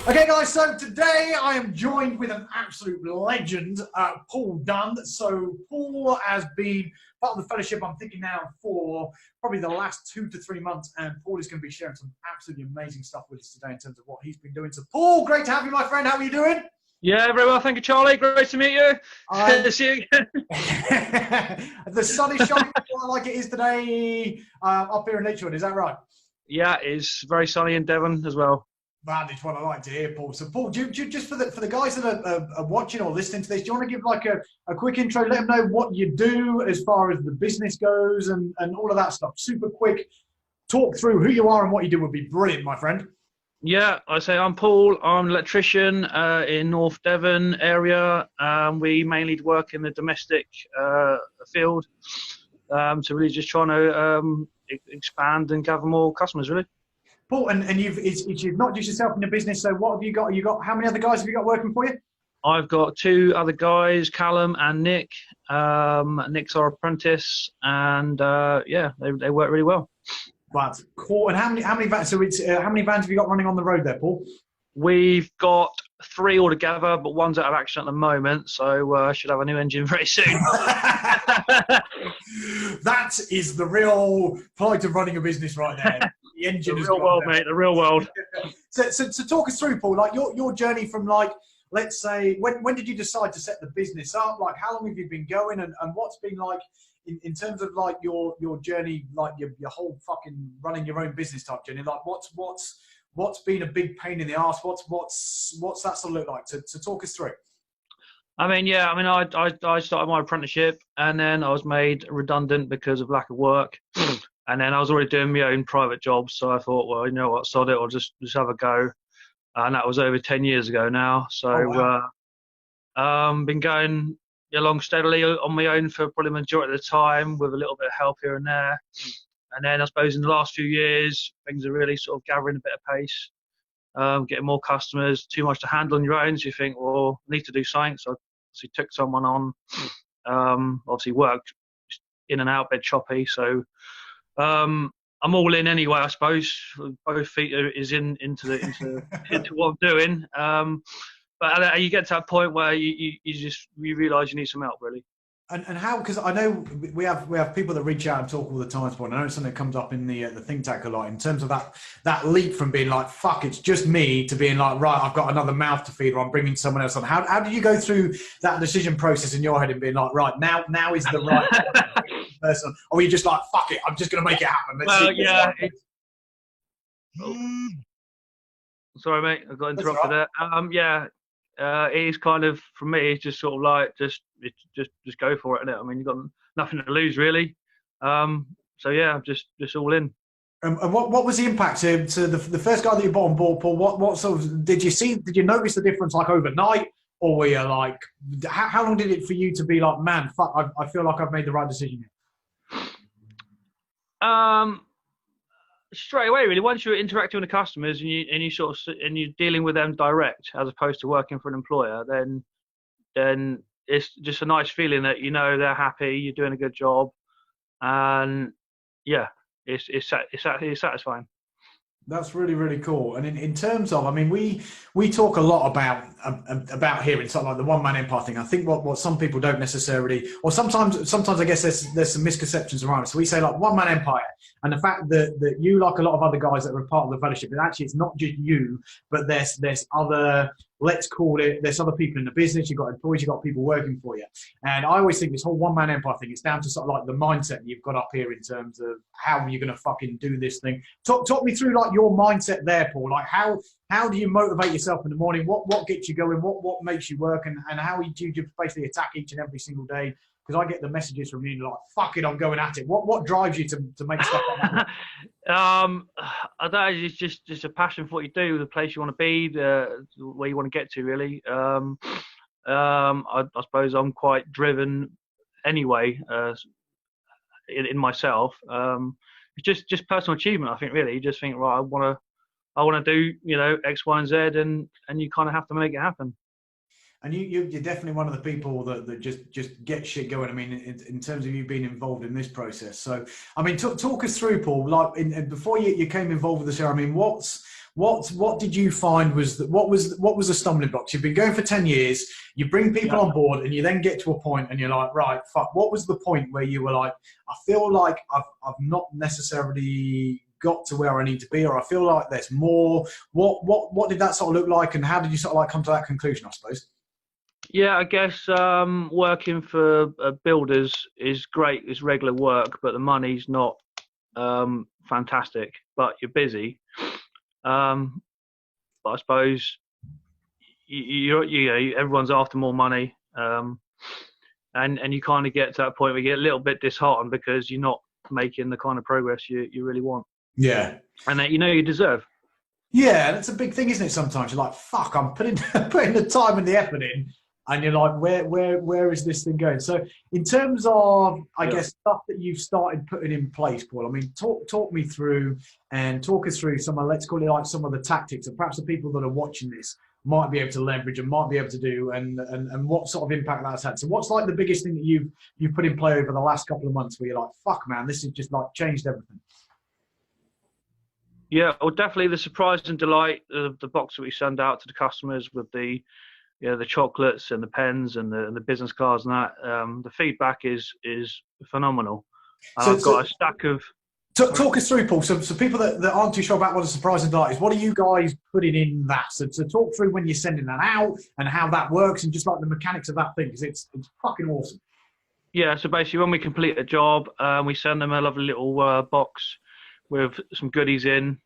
Okay, guys, so today I am joined with an absolute legend, Paul Dunn. So Paul has been part of the fellowship, I'm thinking now, for probably the last 2 to 3 months, and Paul is going to be sharing some absolutely amazing stuff with us today in terms of what he's been doing. So Paul, great to have you, my friend. How are you doing? Yeah, very well, thank you, Charlie. Great to meet you. See you again. The sun is shining like it is today up here in Lichfield, is that right? Yeah, it's very sunny in Devon as well. Man, it's what I like to hear, Paul. So, Paul, just for the guys that are watching or listening to this, do you want to give like a quick intro? Let them know what you do as far as the business goes and all of that stuff. Super quick talk through who you are and what you do would be brilliant, my friend. Yeah, I say I'm Paul. I'm an electrician in North Devon area. We mainly work in the domestic field. So really just trying to expand and gather more customers, really. Paul, and you've not just yourself in the business. So what have you got? How many other guys have you got working for you? I've got 2 other guys, Callum and Nick. Nick's our apprentice, and yeah, they work really well. That's cool. And how many vans? So how many vans have you got running on the road there, Paul? We've got 3 altogether, but one's out of action at the moment, so I should have a new engine very soon. That is the real plight of running a business right there. The engine the real world, mate. The real world. So talk us through, Paul. Like your journey from let's say when did you decide to set the business up? Like how long have you been going, and what's been like in terms of like your journey, like your whole fucking running your own business type journey. Like what's been a big pain in the ass? What's that sort of look like? To talk us through. I started my apprenticeship, and then I was made redundant because of lack of work. And then I was already doing my own private jobs, so I thought, well, you know what, sod it, I'll just have a go. And that was over 10 years ago now. So been going along steadily on my own for probably the majority of the time, with a little bit of help here and there. And then I suppose in the last few years, things are really sort of gathering a bit of pace, getting more customers, too much to handle on your own. So you think, well, I need to do something. So I obviously took someone on, obviously worked in and out, a bit choppy. So I'm all in anyway, I suppose. Both feet is into what I'm doing. But you get to that point where you realise you need some help, really. And how? Because I know we have people that reach out and talk all the time. I know it's something that comes up in the think tank a lot in terms of that leap from being like fuck it's just me to being like right I've got another mouth to feed or I'm bringing someone else on. How did you go through that decision process in your head and being like right now is the right person, or were you just like fuck it I'm just going to make it happen? Sorry, mate, I got interrupted there. It is kind of, for me, it's just sort of like just go for it, innit? I mean, you've got nothing to lose really. So yeah, just all in. And what was the impact to the first guy that you brought on board, Paul? What sort of did you notice the difference like overnight, or were you like how long did it for you to be like man fuck I feel like I've made the right decision here? Straight away, really. Once you're interacting with the customers and you're dealing with them direct, as opposed to working for an employer, then it's just a nice feeling that you know they're happy, you're doing a good job, and yeah, it's satisfying. That's really, really cool. And in terms of, I mean, we talk a lot about here in sort of like the one-man empire thing. I think what some people don't necessarily, or sometimes I guess there's some misconceptions around it. So we say like one-man empire, and the fact that you, like a lot of other guys that are a part of the fellowship, and actually it's not just you, but there's other, let's call it, there's other people in the business, you've got employees, you've got people working for you. And I always think this whole one-man empire thing, it's down to sort of like the mindset you've got up here in terms of how you're going to fucking do this thing. Talk me through like your mindset there, Paul. Like how do you motivate yourself in the morning? What gets you going? What makes you work? And how do you basically attack each and every single day? Because I get the messages from you like, fuck it, I'm going at it. What drives you to make stuff like that? I don't know, it's just a passion for what you do, the place you want to be, where you want to get to, really. I suppose I'm quite driven anyway, in myself. It's just personal achievement, I think, really. You just think, right, I want to do, X, Y, and Z, and you kind of have to make it happen. And you're definitely one of the people that just get shit going. I mean, in terms of you being involved in this process. So, I mean, talk us through, Paul. Like, before you came involved with the show, I mean, what What did you find was what was the stumbling blocks? You've been going for 10 years. You bring people on board, and you then get to a point, and you're like, right, fuck. What was the point where you were like, I feel like I've not necessarily got to where I need to be, or I feel like there's more. What did that sort of look like, and how did you sort of like come to that conclusion, I suppose? Yeah, I guess working for builders is great. It's regular work, but the money's not fantastic. But you're busy. But I suppose everyone's after more money, and you kind of get to that point where you get a little bit disheartened because you're not making the kind of progress you really want. Yeah, and that you deserve. Yeah, that's a big thing, isn't it? Sometimes you're like, "Fuck, I'm putting the time and the effort in," and you're like, "Where is this thing going?" So, in terms of, I guess, stuff that you've started putting in place, Paul. I mean, talk me through and talk us through some of, let's call it like some of the tactics, and perhaps the people that are watching this might be able to leverage and might be able to do, and what sort of impact that's had. So, what's like the biggest thing that you've put in play over the last couple of months, where you're like, "Fuck, man, this has just like changed everything." Yeah, well, definitely the surprise and delight of the box that we send out to the customers with the chocolates and the pens and the business cards and that. The feedback is phenomenal. I've got a stack of. Talk us through, Paul. So people that aren't too sure about what a surprise and delight is, what are you guys putting in that? So talk through when you're sending that out and how that works and just like the mechanics of that thing, because it's fucking awesome. Yeah, so basically when we complete a job, we send them a lovely little box with some goodies in,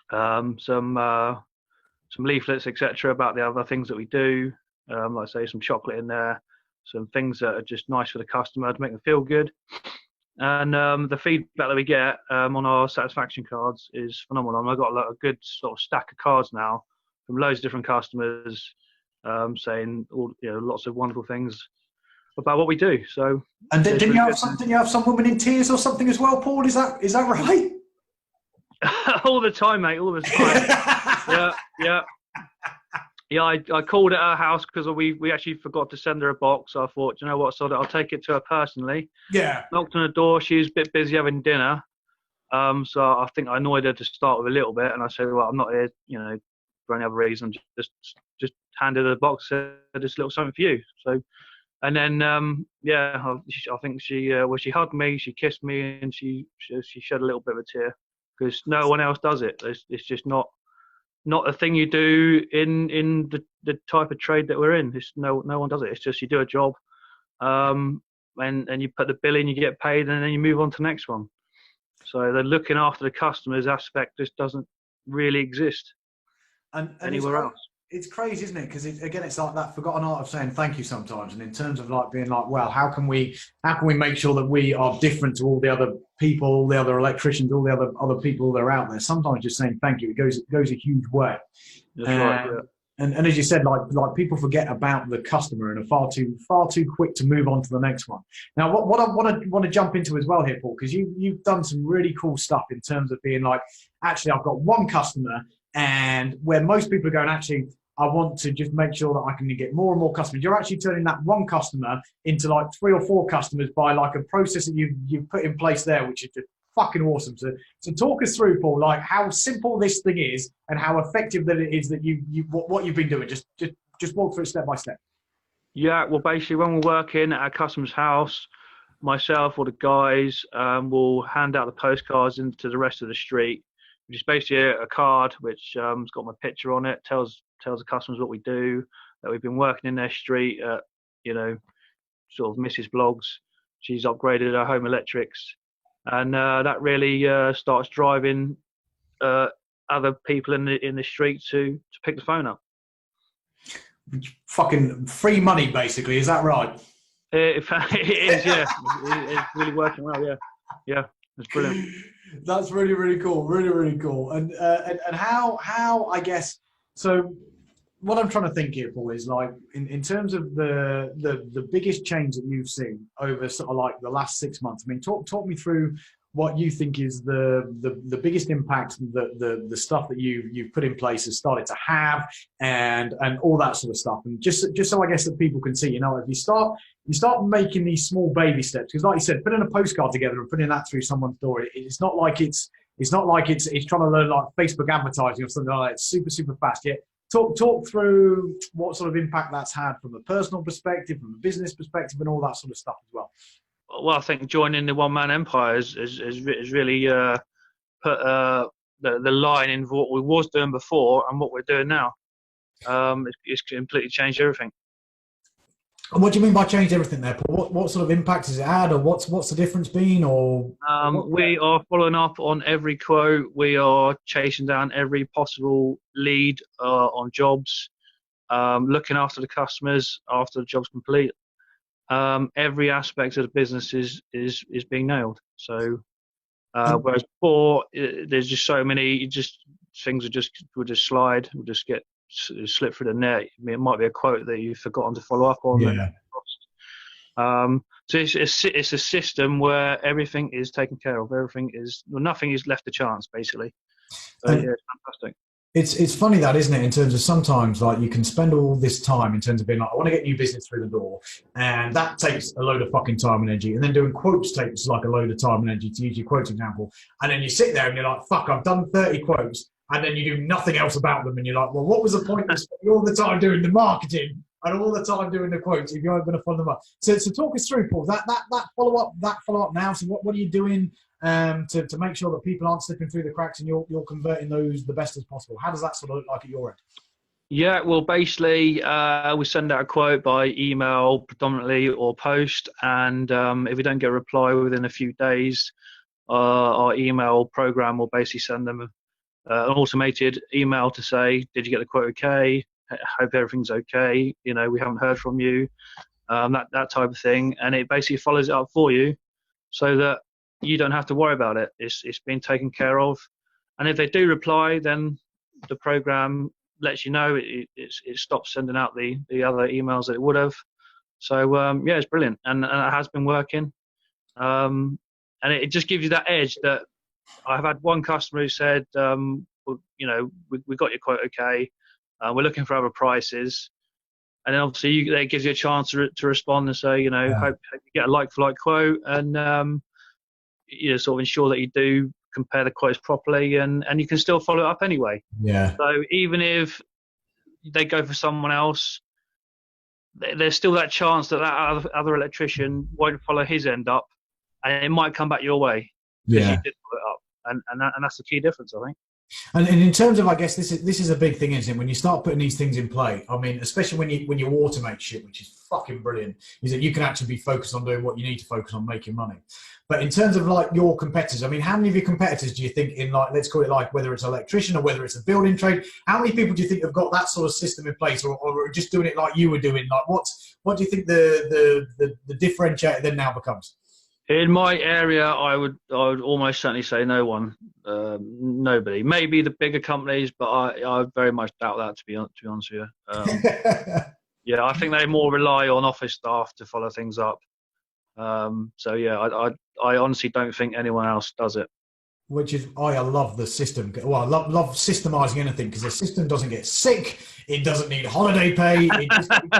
some leaflets, etc., about the other things that we do. Like I say, some chocolate in there, some things that are just nice for the customer to make them feel good. And the feedback that we get on our satisfaction cards is phenomenal. And I've got a good sort of stack of cards now from loads of different customers saying lots of wonderful things about what we do. So, and didn't you have some woman in tears or something as well, Paul? Is that right? All the time, mate. All the time. Yeah. I called at her house because we actually forgot to send her a box. So I thought, you know what? So I'll take it to her personally. Yeah. Knocked on the door. She was a bit busy having dinner. So I think I annoyed her to start with a little bit, and I said, well, I'm not here, for any other reason. Just handed her the box. Said, this little something for you. So. And then, I think she hugged me, she kissed me, and she shed a little bit of a tear because no one else does it. It's just not a thing you do in the type of trade that we're in. It's no one does it. It's just you do a job, and you put the bill in, you get paid, and then you move on to the next one. So the looking after the customers aspect just doesn't really exist anywhere else. It's crazy, isn't it? Because again, it's like that forgotten art of saying thank you sometimes. And in terms of like being like, well, how can we make sure that we are different to all the other people, all the other electricians, all the other people that are out there? Sometimes just saying thank you, it goes a huge way. That's right. Yeah. And as you said, like people forget about the customer and are far too quick to move on to the next one. Now, what I want to jump into as well here, Paul, because you've done some really cool stuff in terms of being like, actually, I've got one customer. And where most people are going, actually, I want to just make sure that I can get more and more customers. You're actually turning that one customer into like 3 or 4 customers by like a process that you've put in place there, which is just fucking awesome. So talk us through, Paul, like how simple this thing is and how effective that it is that what you've been doing. Just walk through it step by step. Yeah, well, basically, when we're working at our customer's house, myself or the guys will hand out the postcards into the rest of the street, which is basically a card which has got my picture on it, tells the customers what we do, that we've been working in their street at, sort of Mrs. Bloggs. She's upgraded her home electrics. And that really starts driving other people in the street to pick the phone up. Fucking free money, basically. Is that right? It is, yeah. It's really working well, yeah. Yeah, it's brilliant. That's really, really cool. Really, really cool. And how I guess, so what I'm trying to think here, Paul, is like in terms of the biggest change that you've seen over sort of like the last 6 months. I mean, talk me through what you think is the biggest impact that the stuff that you've put in place has started to have, and all that sort of stuff. And just so I guess that people can see, if you start making these small baby steps, because like you said, putting a postcard together and putting that through someone's door, it's not like it's It's not like it's trying to learn like Facebook advertising or something like that. It's super, super fast. Yeah. Talk through what sort of impact that's had from a personal perspective, from a business perspective, and all that sort of stuff as well. Well, I think joining the one man empire is really put the line in what we was doing before and what we're doing now. It's completely changed everything. And what do you mean by change everything there, Paul? What sort of impact has it had, or what's the difference been, or we are following up on every quote. We are chasing down every possible lead on jobs, looking after the customers after the job's complete. Every aspect of the business is being nailed. So whereas before, there's just so many, things would just slide, would just get slip through the net. I mean, it might be a quote that you've forgotten to follow up on. yeah. So it's a system where everything is taken care of. Nothing is left to chance, basically. So, yeah, it's fantastic. It's funny that, isn't it, in terms of sometimes like you can spend all this time in terms of being like, I want to get new business through the door, and that takes a load of fucking time and energy, and then doing quotes takes like a load of time and energy, to use your quote example, and then you sit there and you're like, fuck, I've done 30 quotes, and then you do nothing else about them, and you're like, well, what was the point of spending all the time doing the marketing and all the time doing the quotes if you aren't going to follow them up? So talk us through, Paul, that follow up now. So what are you doing to make sure that people aren't slipping through the cracks and you're converting those the best as possible? How does that sort of look like at your end? Yeah, well, basically, we send out a quote by email predominantly or post, and if we don't get a reply within a few days, our email program will basically send them an automated email to say, did you get the quote okay? Hope everything's okay. We haven't heard from you. That type of thing, and it basically follows it up for you, so that you don't have to worry about it. It's been taken care of, and if they do reply, then the program lets you know it stops sending out the other emails that it would have. So yeah, it's brilliant, and it has been working, and it just gives you that edge. That I've had one customer who said, well, we got your quote okay. We're looking for other prices. And then obviously it gives you a chance to respond and say, hope you get a like-for-like quote, and sort of ensure that you do compare the quotes properly, and you can still follow it up anyway. Yeah. So even if they go for someone else, there's still that chance that other electrician won't follow his end up, and it might come back your way because you did follow it up, and that's the key difference, I think. And in terms of, I guess this is a big thing, isn't it? When you start putting these things in play, I mean, especially when you automate shit, which is fucking brilliant, is that you can actually be focused on doing what you need to focus on, making money. But in terms of like your competitors, I mean, how many of your competitors do you think in, like, let's call it like whether it's an electrician or whether it's a building trade, how many people do you think have got that sort of system in place, or are just doing it like you were doing? Like, what do you think the differentiator then now becomes? In my area, I would almost certainly say no one, nobody. Maybe the bigger companies, but I very much doubt that, to be honest with you. Yeah, I think they more rely on office staff to follow things up. So yeah, I honestly don't think anyone else does it. Which is, I love the system. Well, I love systemizing anything, because the system doesn't get sick. It doesn't need holiday pay. It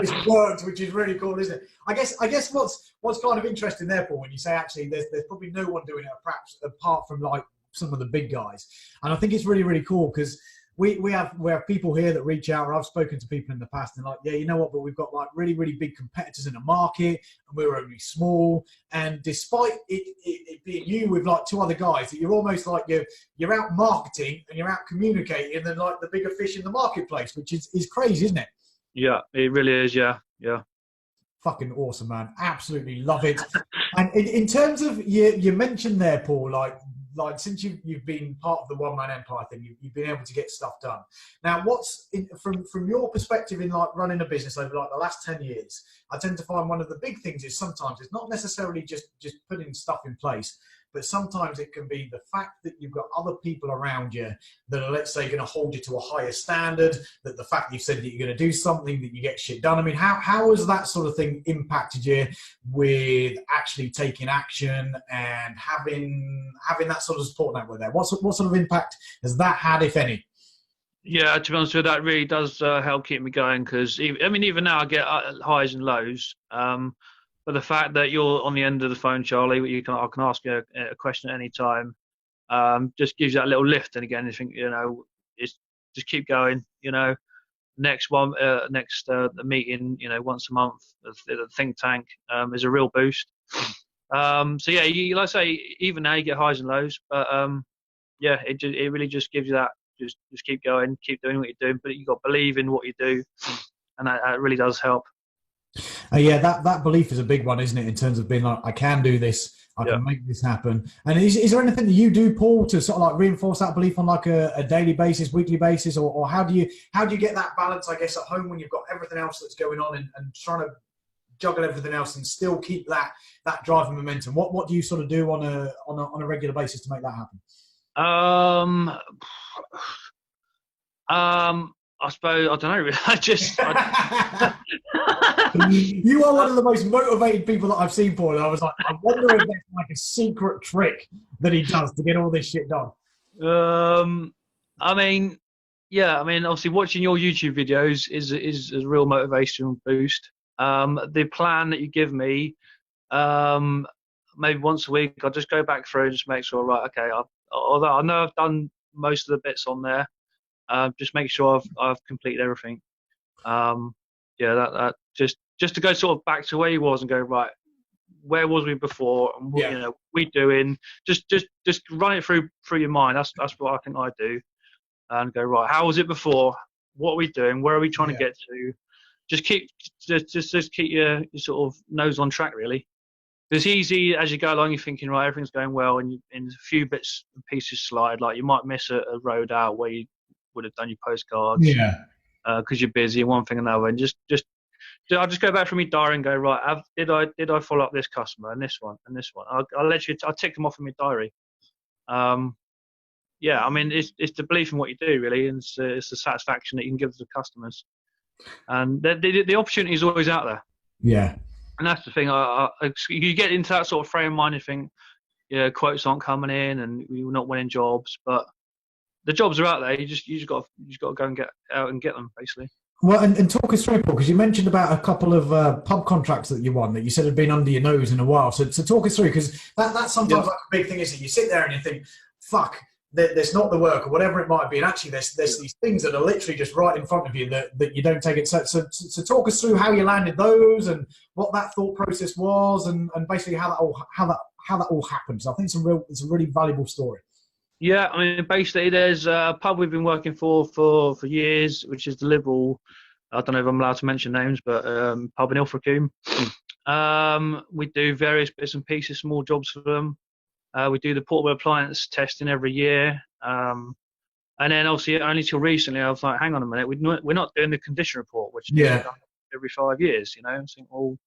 just works, which is really cool, isn't it? I guess what's kind of interesting there, Paul, when you say actually there's probably no one doing it perhaps apart from like some of the big guys. And I think it's really, really cool, because we have people here that reach out, or I've spoken to people in the past and like, yeah, you know what, but we've got like really, really big competitors in the market and we're only small. And despite it being you with like two other guys, that you're almost like you're out marketing and you're out communicating than like the bigger fish in the marketplace, which is crazy, isn't it? Yeah, it really is. Yeah. Fucking awesome, man. Absolutely love it. And in terms of, you mentioned there, Paul, like since you've been part of the one man empire thing, you've been able to get stuff done. Now, from your perspective in like running a business over like the last 10 years, I tend to find one of the big things is sometimes it's not necessarily just putting stuff in place, but sometimes it can be the fact that you've got other people around you that are, let's say, going to hold you to a higher standard, that the fact that you've said that you're going to do something, that you get shit done. I mean, how has that sort of thing impacted you with actually taking action and having that sort of support network there? What sort of impact has that had, if any? Yeah, to be honest with you, that really does help keep me going, because even now I get highs and lows. But the fact that you're on the end of the phone, Charlie, I can ask you a question at any time. just gives you that little lift. And again, you think, it's just keep going. Next one, the meeting, once a month, the think tank is a real boost. So yeah, like I say, even now you get highs and lows, but yeah, it really just gives you that. Just keep going, keep doing what you're doing, but you got to believe in what you do, and that really does help. Yeah, that belief is a big one, isn't it? In terms of being like, I can do this, I can make this happen. And is there anything that you do, Paul, to sort of like reinforce that belief on like a daily basis, weekly basis, or how do you get that balance, I guess, at home when you've got everything else that's going on and trying to juggle everything else and still keep that drive and momentum? What do you sort of do on a regular basis to make that happen? I suppose I don't know. You are one of the most motivated people that I've seen, Paul. And I was like, I wonder if that's like a secret trick that he does to get all this shit done. I mean, obviously watching your YouTube videos is a real motivational boost. The plan that you give me, maybe once a week, I'll just go back through and just make sure, right, okay, although I know I've done most of the bits on there, just make sure I've completed everything. That just to go sort of back to where he was and go, right, where was we before, and what we doing? Just run it through your mind. That's what I think I do, and go, right, how was it before? What are we doing? Where are we trying to get to? Just keep your sort of nose on track, really. It's easy as you go along, you're thinking, right, everything's going well, and a few bits and pieces slide. Like you might miss a road out where you would have done your postcards, because you're busy, one thing and another. And I'll just go back from my diary and go, right, did I follow up this customer and this one and this one? I'll tick them off in my diary. It's the belief in what you do, really, and it's the satisfaction that you can give to the customers. And the opportunity is always out there. Yeah. And that's the thing. You get into that sort of frame of mind and think, quotes aren't coming in and you're not winning jobs, but the jobs are out there. You just got to go and get out and get them, basically. Well, and talk us through, Paul, because you mentioned about a couple of pub contracts that you won that you said had been under your nose in a while. So talk us through, because that's sometimes like a big thing, isn't it? You sit there and you think, fuck, there's not the work or whatever it might be, and actually there's these things that are literally just right in front of you that you don't take it. So talk us through how you landed those and what that thought process was, and basically how that all happened. So I think it's a really valuable story. Yeah, I mean, basically, there's a pub we've been working for years, which is the Liberal. I don't know if I'm allowed to mention names, but pub in Ilfracombe. We do various bits and pieces, small jobs for them. We do the portable appliance testing every year. And then obviously only till recently, I was like, hang on a minute, we're not doing the condition report, which is done every 5 years, I think, and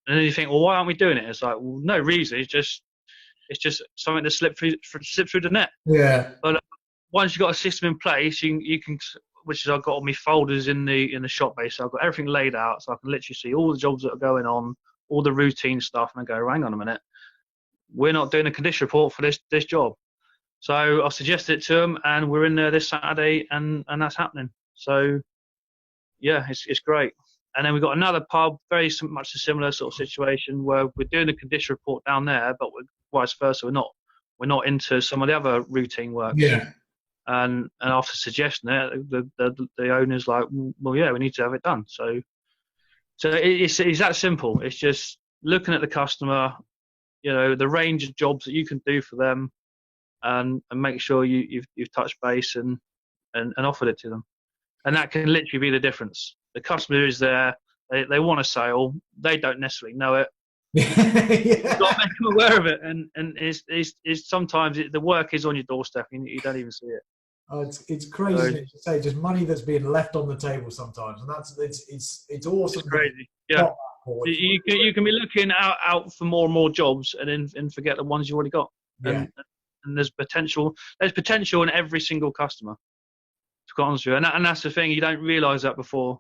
then you think, well, why aren't we doing it? It's like, well, no reason. It's just something that slipped through the net. Yeah. But once you've got a system in place, you can, which is I've got all my folders in the shop base, so I've got everything laid out, so I can literally see all the jobs that are going on, all the routine stuff, and I go, hang on a minute, we're not doing a condition report for this job. So I suggested it to them, and we're in there this Saturday, and that's happening. So yeah, it's great. And then we've got another pub, very much a similar sort of situation, where we're doing a condition report down there, but vice versa, we're not into some of the other routine work. Yeah. And after suggesting it, the owner's like, well, yeah, we need to have it done. So it's that simple. It's just looking at the customer, the range of jobs that you can do for them, and make sure you've touched base and offered it to them. And that can literally be the difference. The customer is there, they want a sale, they don't necessarily know it. You've got to make them aware of it, and it's sometimes the work is on your doorstep and you don't even see it. Oh, it's crazy to say, just money that's being left on the table sometimes, and it's awesome. It's crazy. Yeah, you can be looking out for more and more jobs, and forget the ones you already got. Yeah. And there's potential in every single customer, to be honest with you, and that's the thing, you don't realise that before.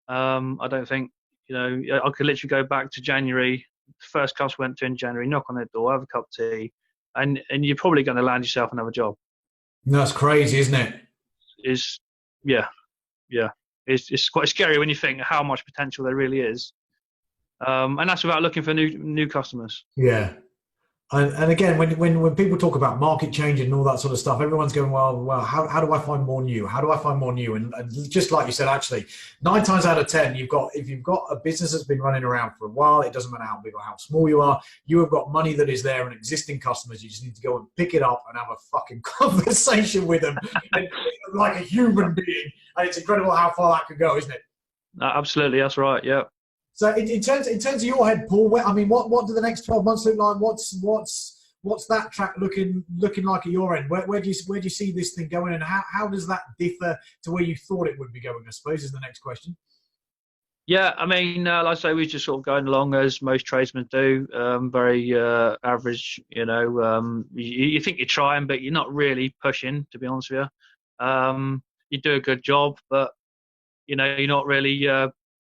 I don't think, I could literally go back to January, the first customer went to in January, knock on their door, have a cup of tea, and you're probably going to land yourself another job. That's crazy, isn't it? Yeah. It's quite scary when you think how much potential there really is, and that's without looking for new customers. Yeah. And again, when people talk about market change and all that sort of stuff, everyone's going, well, how do I find more new? How do I find more new? And just like you said, actually, 9 times out of 10, if you've got a business that's been running around for a while, it doesn't matter how big or how small you are, you have got money that is there and existing customers. You just need to go and pick it up and have a fucking conversation with them and, like a human being. And it's incredible how far that could go, isn't it? Absolutely, that's right. Yeah. So in terms of your head, Paul, I mean, what do the next 12 months look like? What's that track looking like at your end? Where do you see this thing going, and how does that differ to where you thought it would be going? I suppose is the next question. Yeah, I mean, like I say, we're just sort of going along as most tradesmen do. Very average, you know. You think you're trying, but you're not really pushing, to be honest with you. You do a good job, but you know, you're not really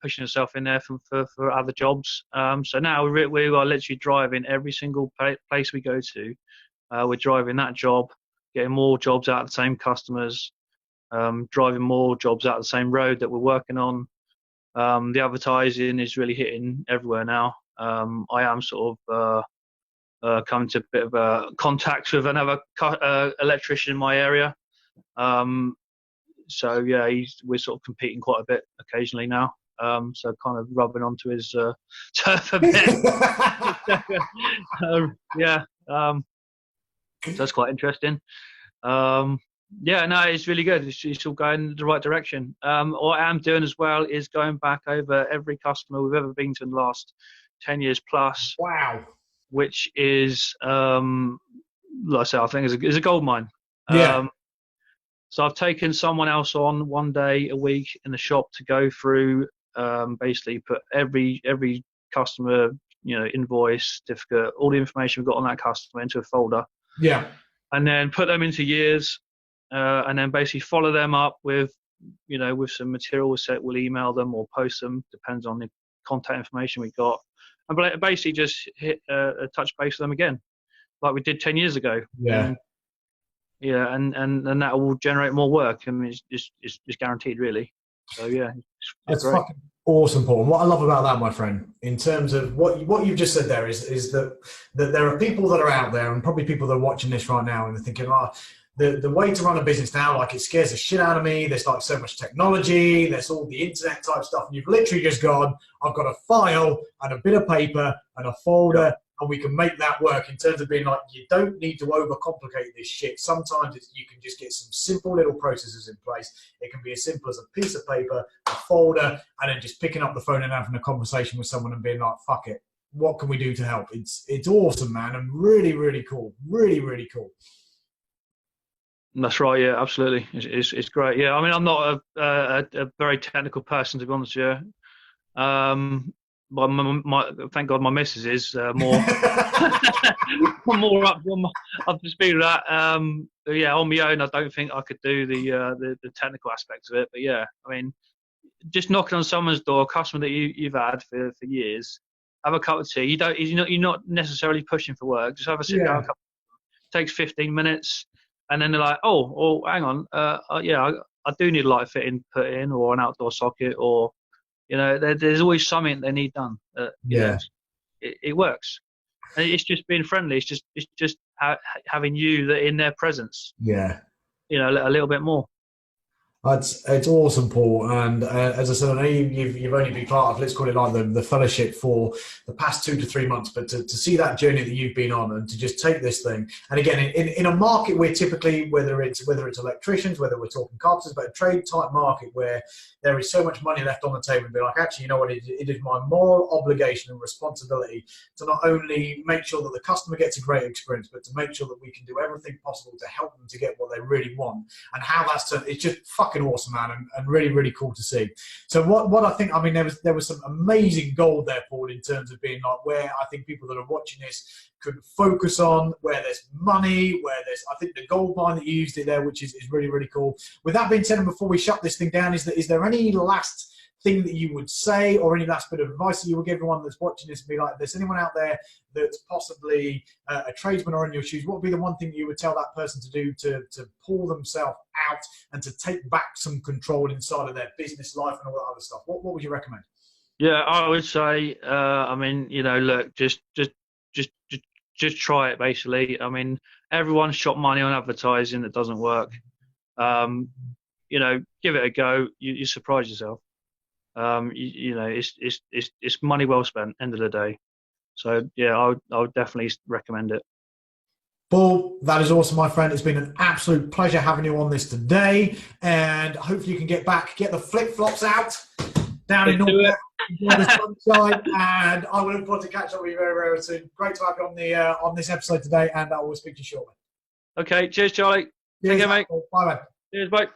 pushing yourself in there for other jobs. So now we are literally driving every single place we go to. We're driving that job, getting more jobs out of the same customers, driving more jobs out of the same road that we're working on. The advertising is really hitting everywhere now. I am sort of coming to a bit of a contact with another electrician in my area. So yeah, we're sort of competing quite a bit occasionally now. So kind of rubbing onto his turf a bit. Yeah, so that's quite interesting. Yeah, no, it's really good. It's all going in the right direction. What I am doing as well is going back over every customer we've ever been to in the last 10 years plus. Wow. Which is, like I say, I think is a gold mine. Yeah. So I've taken someone else on one day a week in the shop to go through, basically put every customer, you know, invoice, certificate, all the information we've got on that customer into a folder. Yeah. And then put them into years, and then basically follow them up with, you know, with some material we'll email them or post them, depends on the contact information we got. And basically just hit a touch base with them again, like we did 10 years ago. Yeah. And, yeah, and that will generate more work. I mean, it's guaranteed, really. So yeah, it's That's great. fucking awesome, Paul. And what I love about that, my friend, in terms of what you've just said there is that there are people that are out there, and probably people that are watching this right now, and they're thinking, oh, the way to run a business now, like, it scares the shit out of me. There's like so much technology, there's all the internet type stuff, and you've literally just gone, I've got a file and a bit of paper and a folder, and we can make that work. In terms of being like, you don't need to overcomplicate this shit. Sometimes you can just get some simple little processes in place. It can be as simple as a piece of paper, a folder, and then just picking up the phone and having a conversation with someone and being like, fuck it, what can we do to help? It's awesome, man, and really, really cool. Really, really cool. That's right. Yeah, absolutely. It's great. Yeah, I mean, I'm not a very technical person, to be honest with you. Thank God my missus is more more up to speed with that. Yeah, on my own, I don't think I could do the technical aspects of it. But yeah, I mean, just knocking on someone's door, a customer that you've had for years, have a cup of tea. You're not necessarily pushing for work. Just have a sit down. Takes 15 minutes. And then they're like, oh, hang on, yeah, I do need a light fitting put in, or an outdoor socket, or, you know, there's always something they need done. You know, it works. And it's just being friendly. It's just having you in their presence. Yeah. You know, a little bit more. It's awesome, Paul. And as I said, I know you've only been part of, let's call it like the fellowship for the past 2 to 3 months, but to see that journey that you've been on, and to just take this thing. And again, in a market where typically, whether it's electricians, whether we're talking carpenters, but a trade type market where there is so much money left on the table, and be like, actually, you know what, it is my moral obligation and responsibility to not only make sure that the customer gets a great experience, but to make sure that we can do everything possible to help them to get what they really want. And how that's turned, it's just fucking awesome, man, and really, really cool to see. So what I think, I mean, there was some amazing gold there, Paul, in terms of being like, where I think people that are watching this could focus on, where there's money, where there's, I think the gold mine that you used it there, which is really, really cool. With that being said, and before we shut this thing down, is there any last thing that you would say, or any last bit of advice that you would give everyone that's watching this, and be like, if there's anyone out there that's possibly a tradesman or in your shoes, what would be the one thing you would tell that person to do to pull themselves out and to take back some control inside of their business life and all that other stuff? What would you recommend? Yeah, I would say, I mean, you know, look, just just try it. Basically, I mean, everyone's shot money on advertising that doesn't work. You know, give it a go. You surprise yourself. You know, it's money well spent. End of the day. So yeah, I would definitely recommend it. Paul, that is awesome, my friend. It's been an absolute pleasure having you on this today, and hopefully you can get back, get the flip-flops out down in North, enjoy the sunshine, and I will look forward to catching up with you very, very soon. Great to have you on the on this episode today, and I will speak to you shortly. Okay, cheers, Charlie. Take care, mate. Bye, mate. Cheers, bye.